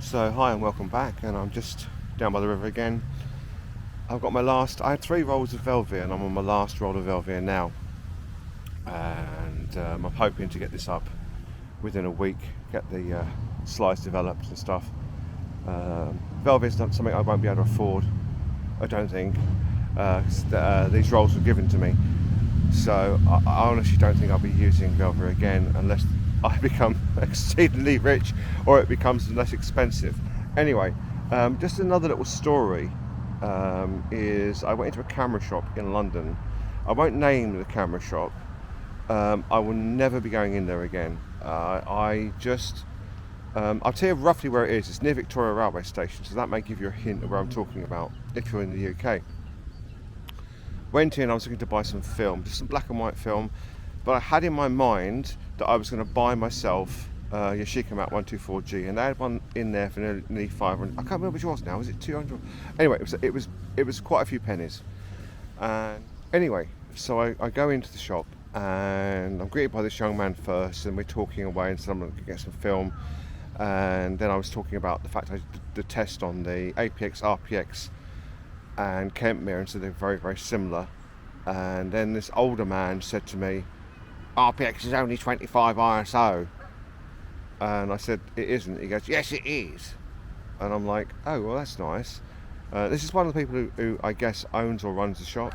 So hi and welcome back, and I'm just down by the river again. I've got I had 3 rolls of Velvia and I'm on my last roll of Velvia now, and I'm hoping to get this up within a week, get the slides developed and stuff. Velvia's not something I won't be able to afford, I don't think. These rolls were given to me, so I honestly don't think I'll be using Velvia again unless I become exceedingly rich or it becomes less expensive. Anyway, just another little story is I went into a camera shop in London. I won't name the camera shop. I will never be going in there again. I'll tell you roughly where it is. It's near Victoria Railway Station, so that may give you a hint of where I'm talking about if you're in the UK. Went in, I was looking to buy some film, just some black and white film, but I had in my mind that I was going to buy myself Yashica Mat 124G, and they had one in there for nearly 500. I can't remember which it was now. Was it 200? Anyway, it was quite a few pennies. And anyway, so I go into the shop and I'm greeted by this young man first, and we're talking away, and someone could get some film. And then I was talking about the fact I did the test on the APX, RPX, and Kentmere, and so they're very, very similar. And then this older man said to me, "RPX is only 25 ISO." And I said, "It isn't." He goes, "Yes, it is." And I'm like, "Oh, well, that's nice." This is one of the people who I guess owns or runs the shop.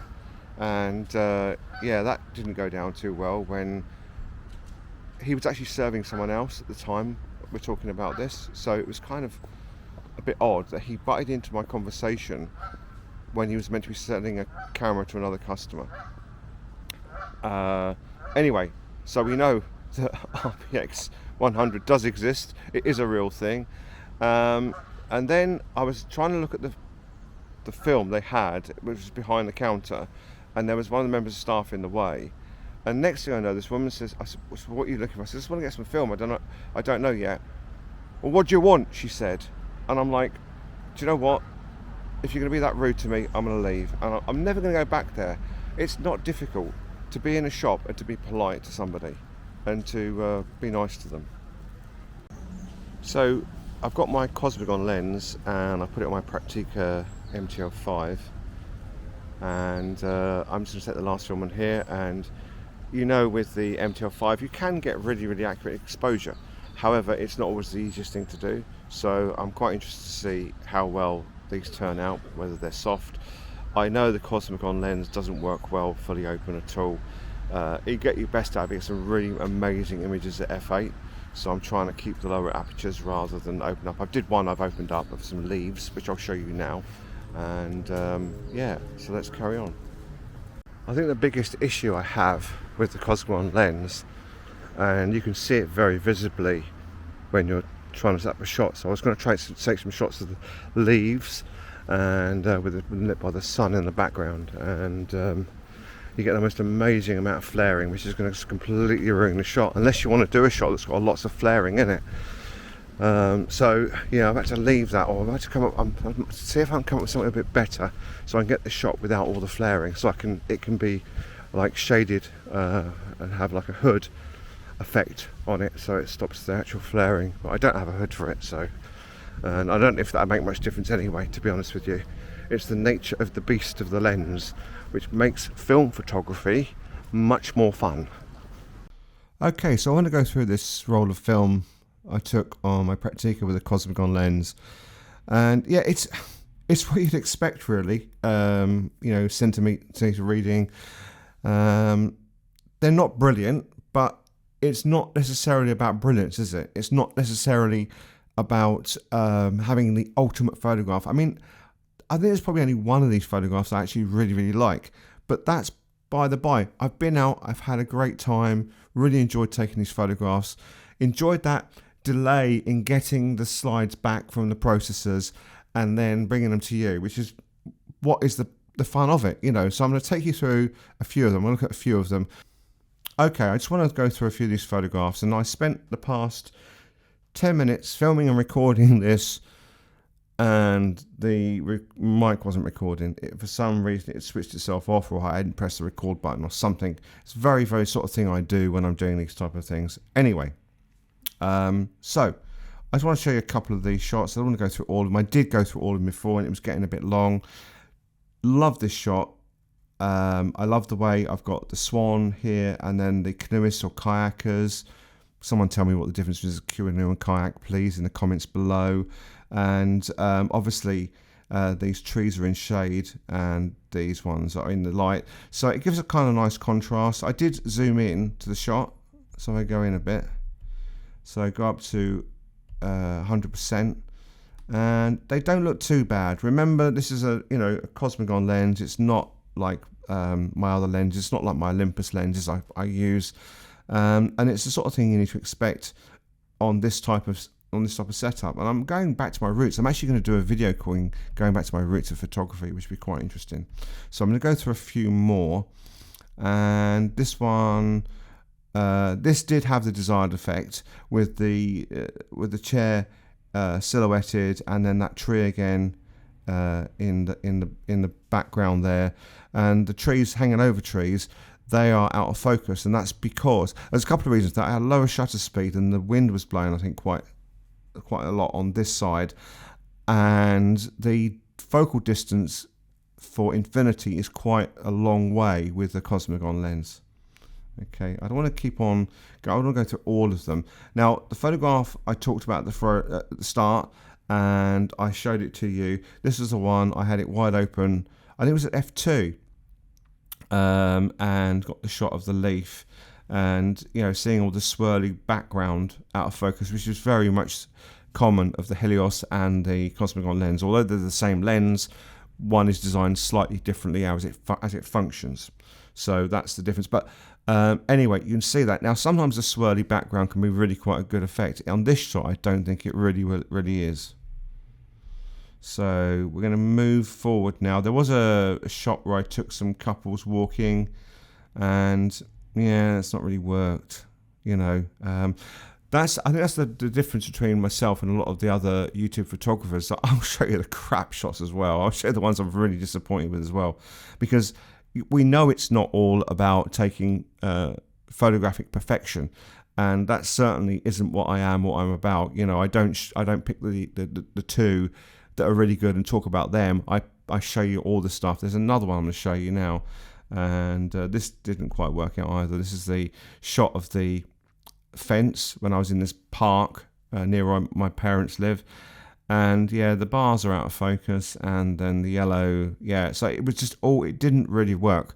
And yeah, that didn't go down too well when he was actually serving someone else at the time we're talking about this. So it was kind of a bit odd that he butted into my conversation when he was meant to be selling a camera to another customer. Anyway, so we know that RPX 100 does exist. It is a real thing. And then I was trying to look at the film they had, which was behind the counter, and there was one of the members of staff in the way. And next thing I know, this woman says, I said, "What are you looking for?" I said, "I just want to get some film. I don't know yet." "Well, what do you want?" she said. And I'm like, "Do you know what? If you're going to be that rude to me, I'm going to leave. And I'm never going to go back there." It's not difficult to be in a shop and to be polite to somebody and to be nice to them. So I've got my Cosmogon lens and I put it on my Praktica MTL 5, and I'm just going to set the last film on here. And you know, with the MTL 5 you can get really, really accurate exposure. However, it's not always the easiest thing to do, so I'm quite interested to see how well these turn out, whether they're soft. I know the Cosmogon lens doesn't work well fully open at all. You get your best out of it, get some really amazing images at f8, so I'm trying to keep the lower apertures rather than open up. I've opened up of some leaves, which I'll show you now. And yeah, so let's carry on. I think the biggest issue I have with the Cosmogon lens, and you can see it very visibly when you're trying to set up a shot. So I was going to try to take some shots of the leaves and lit by the sun in the background, and you get the most amazing amount of flaring, which is going to completely ruin the shot unless you want to do a shot that's got lots of flaring in it. So yeah, I've had to leave that, or I've had to come up, see if I can come up with something a bit better so I can get the shot without all the flaring, so it can be like shaded and have like a hood effect on it, so it stops the actual flaring. But I don't have a hood for it, so, and I don't know if that make much difference anyway, to be honest with you. It's the nature of the beast of the lens which makes film photography much more fun. Okay, so I want to go through this roll of film I took on my Praktica with a Cosmogon lens, and yeah, it's what you'd expect, really. You know, centimeter reading. They're not brilliant, but it's not necessarily about brilliance, is it? It's not necessarily about having the ultimate photograph. I mean, I think there's probably only one of these photographs I actually really, really like, but that's by the by. I've been out, I've had a great time, really enjoyed taking these photographs, enjoyed that delay in getting the slides back from the processors and then bringing them to you, which is what is the fun of it, you know. So I'm going to take you through a few of them. I'll look at a few of them. Okay, I just want to go through a few of these photographs, and I spent the past 10 minutes filming and recording this, and the mic wasn't recording. For some reason it switched itself off, or I hadn't pressed the record button or something. It's very, very sort of thing I do when I'm doing these type of things. Anyway, so I just want to show you a couple of these shots. I don't want to go through all of them. I did go through all of them before and it was getting a bit long. Love this shot. I love the way I've got the swan here and then the canoeists or kayakers. Someone tell me what the difference is canoe and kayak, please, in the comments below. And obviously these trees are in shade and these ones are in the light. So it gives a kind of nice contrast. I did zoom in to the shot. So I go in a bit. So I go up to 100%. And they don't look too bad. Remember, this is a a Cosmogon lens. It's not like my other lenses. It's not like my Olympus lenses I use, and it's the sort of thing you need to expect on this type of setup. And I'm going back to my roots. I'm actually going to do a video going back to my roots of photography, which would be quite interesting. So I'm going to go through a few more, and this one. This did have the desired effect with the chair silhouetted, and then that tree again in the background there, and the trees hanging over trees. They are out of focus, and that's because there's a couple of reasons. That I had lower shutter speed, and the wind was blowing, I think, quite a lot on this side, and the focal distance for infinity is quite a long way with the Cosmogon lens. Okay, I don't want to keep on. I don't want to go through all of them. Now, the photograph I talked about at the start, and I showed it to you. This is the one I had it wide open. I think it was at f2, and got the shot of the leaf, and seeing all the swirly background out of focus, which is very much common of the Helios and the Cosmogon lens. Although they're the same lens, one is designed slightly differently as it functions. So that's the difference. But anyway, you can see that. Now, sometimes the swirly background can be really quite a good effect. On this shot, I don't think it really is. So we're going to move forward now. There was a shot where I took some couples walking, and yeah, it's not really worked. I think that's the difference between myself and a lot of the other YouTube photographers. So I'll show you the crap shots as well. I'll show you the ones I'm really disappointed with as well, because we know it's not all about taking photographic perfection, and that certainly isn't what I'm about. I don't pick the two that are really good and talk about them. I show you all the stuff. There's another one I'm going to show you now, and this didn't quite work out either. This is the shot of the fence when I was in this park near where my parents live. And yeah, the bars are out of focus, and then the yellow, yeah, so it was just it didn't really work.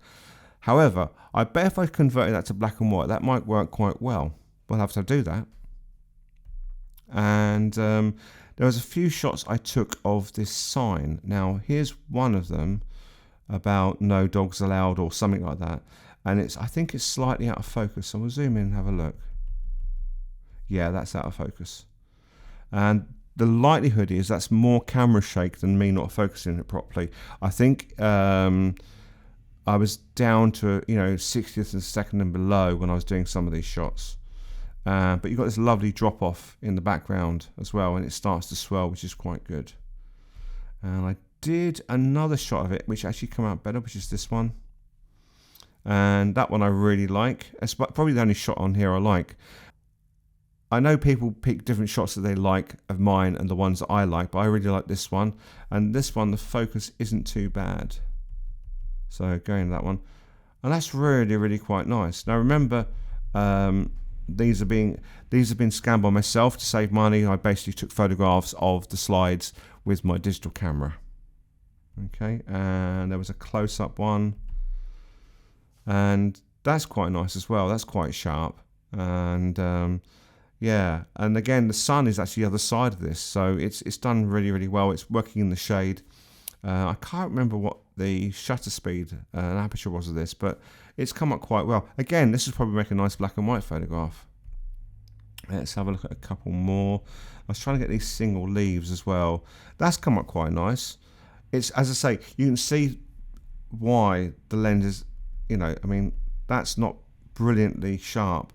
However, I bet if I converted that to black and white, that might work quite well. We'll have to do that. And there was a few shots I took of this sign. Now, here's one of them about no dogs allowed or something like that. And I think it's slightly out of focus. So we'll zoom in and have a look. Yeah, that's out of focus. And the likelihood is that's more camera shake than me not focusing it properly. I think I was down to 60th of a second and below when I was doing some of these shots. But you've got this lovely drop off in the background as well, and it starts to swell, which is quite good. And I did another shot of it, which actually came out better, which is this one. And that one I really like. It's probably the only shot on here I like. I know people pick different shots that they like of mine and the ones that I like, but I really like this one. And this one, the focus isn't too bad. So going to that one. And that's really, really quite nice. Now remember, these have been scanned by myself to save money. I basically took photographs of the slides with my digital camera. Okay, and there was a close-up one. And that's quite nice as well. That's quite sharp. And yeah, and again, the sun is actually the other side of this, so it's done really, really well. It's working in the shade. I can't remember what the shutter speed and aperture was of this, but it's come up quite well. Again, this would probably make a nice black and white photograph. Let's have a look at a couple more. I was trying to get these single leaves as well. That's come up quite nice. It's, as I say, you can see why the lens is, that's not brilliantly sharp.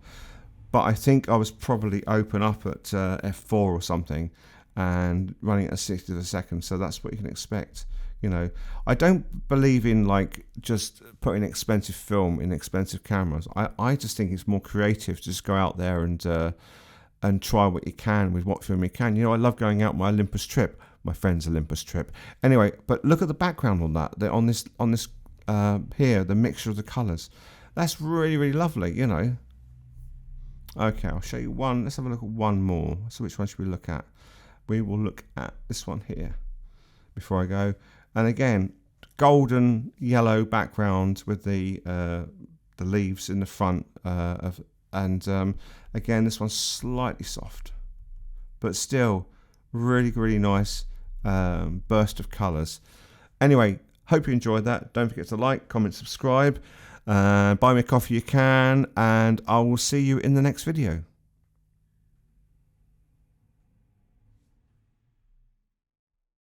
But I think I was probably open up at f4 or something and running at 60 a second, so that's what you can expect. I don't believe in just putting expensive film in expensive cameras. I just think it's more creative to just go out there and and try what you can with what film you can. You know, I love going out my Olympus trip, my friend's Olympus trip. Anyway, but look at the background on that. On this here, the mixture of the colours. That's really, really lovely, you know. Okay, I'll show you one. Let's have a look at one more. So which one should we look at? We will look at this one here before I go. And again, golden yellow background with the leaves in the front again, this one's slightly soft, but still really, really nice burst of colours. Anyway, hope you enjoyed that. Don't forget to like, comment, subscribe. Buy me a coffee you can, and I will see you in the next video.